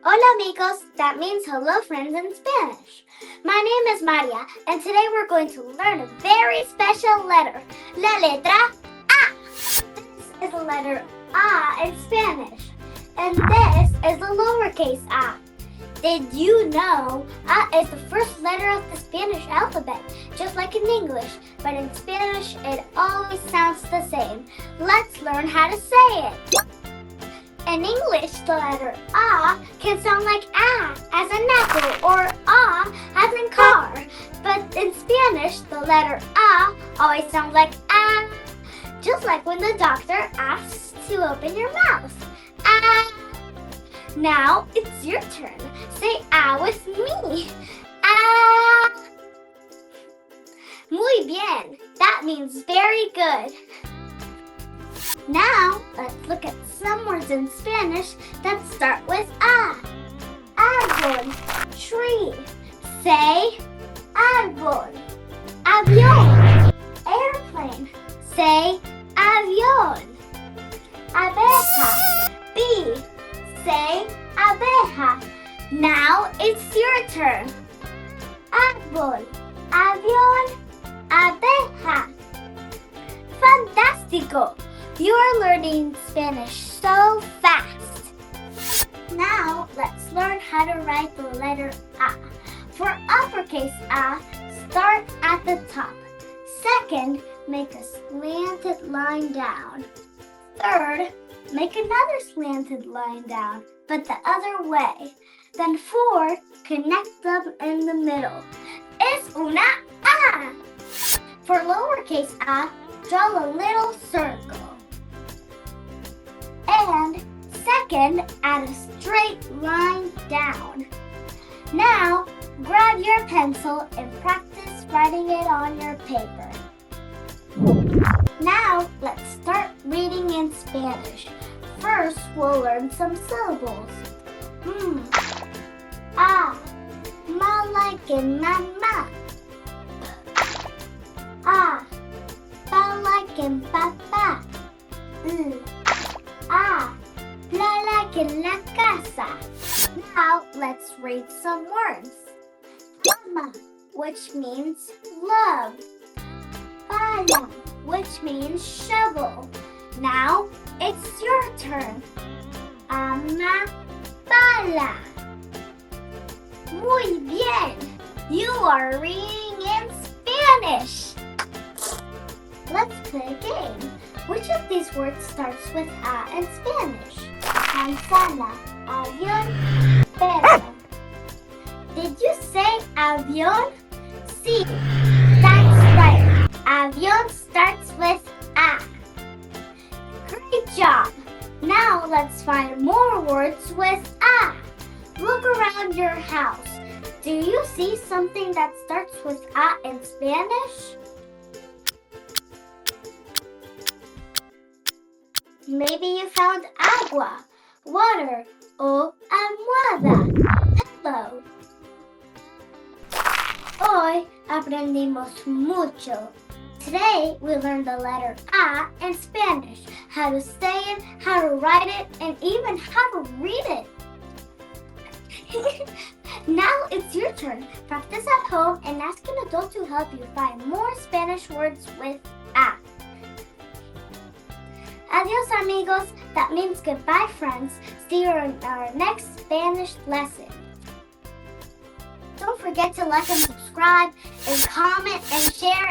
Hola amigos, that means hello friends in Spanish. My name is María, and today we're going to learn a very special letter, la letra A. This is the letter A in Spanish, and this is the lowercase a. Did you know A is the first letter of the Spanish alphabet, just like in English, but in Spanish it always sounds the same. Let's learn how to say it. In English, the letter A can sound like A as in apple or A as in car. But in Spanish, the letter A always sounds like A, just like when the doctor asks to open your mouth. A. Now it's your turn. Say A with me. A. Muy bien. That means very good. Now, let's look at some words in Spanish that start with A. Árbol, tree. Say árbol. Avión, airplane. Say avión. Abeja, bee. Say abeja. Now it's your turn. Árbol, avión, abeja. Fantástico! You are learning Spanish so fast. Now, let's learn how to write the letter A. For uppercase A, start at the top. Second, make a slanted line down. Third, make another slanted line down, but the other way. Then four, connect them in the middle. Es una A. For lowercase a, draw a little circle. And second, add a straight line down. Now, grab your pencil and practice writing it on your paper. Now, let's start reading in Spanish. First, we'll learn some syllables. A, ma like in mama. A, pa like in papa. A, la like in la casa. Now let's read some words. Mama, which means love. Pala, which means shovel. Now it's your turn. Ama, pala. Muy bien. You are reading in Spanish. Let's play a game. Which of these words starts with A in Spanish? Manzana, avión, perro. Did you say avión? Sí, that's right. Avión starts with A. Great job. Now let's find more words with A. Look around your house. Do you see something that starts with A in Spanish? Maybe you found agua, water, o almohada, pillow. Hoy aprendimos mucho. Today we learned the letter A in Spanish, how to say it, how to write it, and even how to read it. Now it's your turn. Practice at home and ask an adult to help you find more Spanish words with A. Adios amigos, that means goodbye friends. See you in our next Spanish lesson. Don't forget to like and subscribe and comment and share